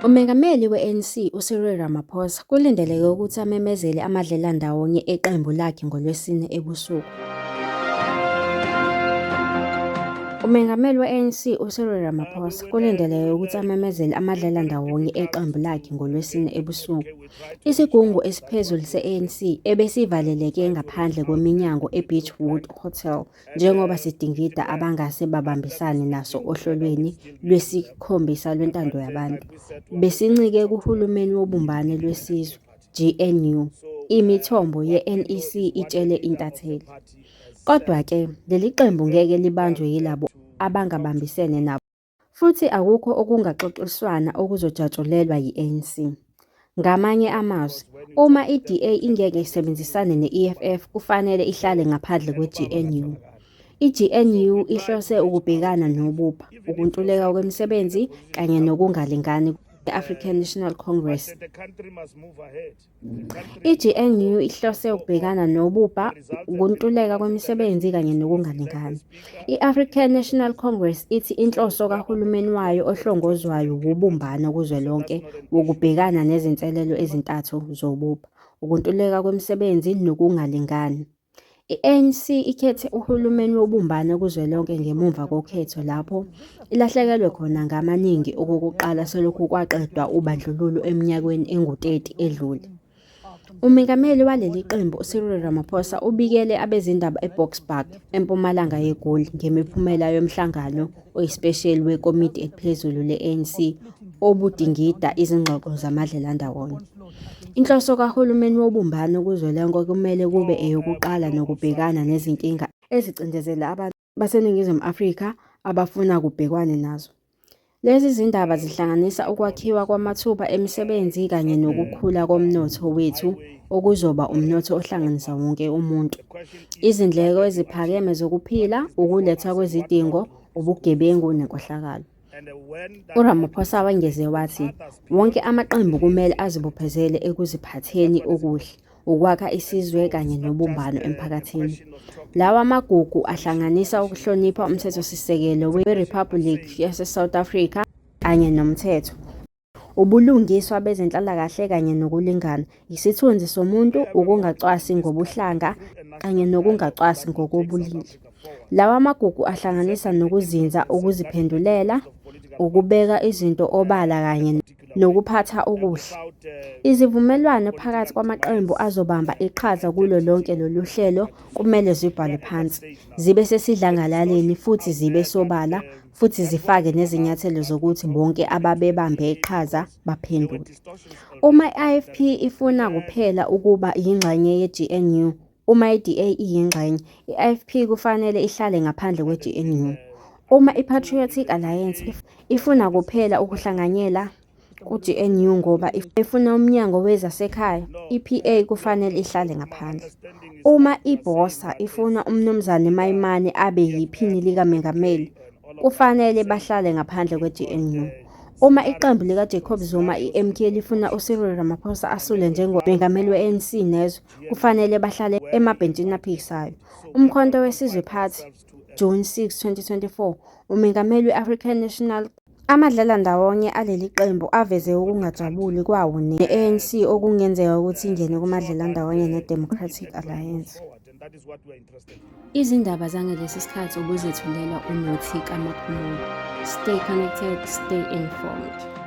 Umengameli we-ANC uCyril Ramaphosa kulindeleke ukuthi amemezele amadlelandawonye eqembu lakhe ngoLwesine ebusuku. Umengameli we-ANC uCyril Ramaphosa kulindeleke ukuthi amemezele amadlelandawonye eqembu lakhe ngoLwesine ebusuku. Isigungu esiphezulu se-ANC ebesivaleleke ngaphandle kweminyango eBeachwood Hotel njengoba sidingida abangase babambisane naso ohlelweni lwesikhombisa lwentando yabantu. Besincike kuhulumeni wobumbano lwesizwe, GNU, imithombo ye-NEC itshele intatheli. Kodwa-ke, leli qembu ngeke libanjwe yilabo abangabambisene nabo, futhi akukho okungaxoxiswana okuzojatshulelwa yi-ANC. Ngamanye amazwi, uma i-DA ingeke isebenzisane ne-EFF kufanele ihlale ngaphandle kwe-GNU. I-GNU ihlose ukubhekana nobupha, ukuntuleka kwemisebenzi kanye nokungalingani kwe-African National Congress. I-GNU ihlose ukubhekana nobubha, ukuntuleka kwemisebenzi kanye nokungalingani. I-African National Congress ithi inhloso kahulumeni wayo ohlongozwayo wubumbano kuzwelonke wokubhekana nezinselelo ezintathu zobupha, ukuntuleka kwemisebenzi nokungalingani. I-ANC ikhethe uhulumeni wobumbano kuzwelonke ngemuva kokhetho lapho ilahlekelwe khona ngamaningi okokuqala selokhu kwaqedwa ubandlululo eminyakeni engu-30 edlule. Umengameli waleli qembu uCyril Ramaphosa ubikele abezindaba eBoksburg, empumalanga yeGoli ngemiphumela yomhlangano oyisipesheli wekomidi eliphezulu le-ANC obudingida izingxoxo zamadlelandawonye. Inhloso kahulumeni wobumbano kuzwelonke kumele kube eyokuqala nokubhekana nezinkinga ezicindezela abantu baseNingizimu Afrika abafuna kubhekwane nazo. Lezi zindaba zihlanganisa ukwakhiwa kwamathuba emisebenzi kanye nokukhula komnotho wethu okuzoba umnotho ohlanganisa wonke umuntu, izindleko eziphakeme zokuphila, ukulethwa kwezidingo, ubugebengu nenkohlakalo. URamaphosa wengeze wathi, wonke amaqembu kumele azibophezele ekuziphatheni okuhle, ukwakha isizwe kanye nobumbano emphakathini. Lawa magugu ahlanganisa ukuhlonipha umthethosisekelo weRiphabhulikhi yaseSouth Africa kanye nomthetho, ubulungiswa bezenhlalakahle kanye nokulingana, isithunzi somuntu, ukungacwasi ngobuhlanga kanye nokungacwasi ngokobulili. Lawa magugu ahlanganisa nokuzinza ukuziphendulela, ukubeka izinto obala kanye nokuphatha okuhle. Izivumelwano phakathi kwamaqembu azobamba iqhaza kulo lonke lolu hlelo kumele zibhalwe phansi, zibe sesidlangalaleni futhi zibe sobala, futhi zifake nezinyathelo zokuthi bonke ababebambe iqhaza baphendule. Uma i-IFP ifuna kuphela ukuba yingxenye ye-GNU, uma i-DA iyingxenye, i-IFP kufanele ihlale ngaphandle kwe-GNU. Uma i-Patriotic Alliance ifuna kuphela ukuhlanganyela ku-GNU ngoba ifuna umnyango wezasekhaya, i-PA kufanele ihlale ngaphandle. Uma i-BOSA ifuna uMnumzane Maimane abe yiphini likamengameli, kufanele bahlale ngaphandle kwe-GNU. Uma iqembu likaJacob Zuma i-MK lifuna uCyril Ramaphosa asule njengomengameli we-ANC nezwe, kufanele bahlale emabhentshini aphikisayo. Umkhonto weSizwe Party, June 6, 2024, umengameli we-African National amadlelandawonye aleli qembu aveze ukungajabuli kwawo ne-ANC okungenzeka ukuthi ingene kumadlelandawonye ne-Democratic Alliance. Izindaba zangalesi sikhathi ubuzethulela uNothika Makhumuli. Stay connected, stay informed.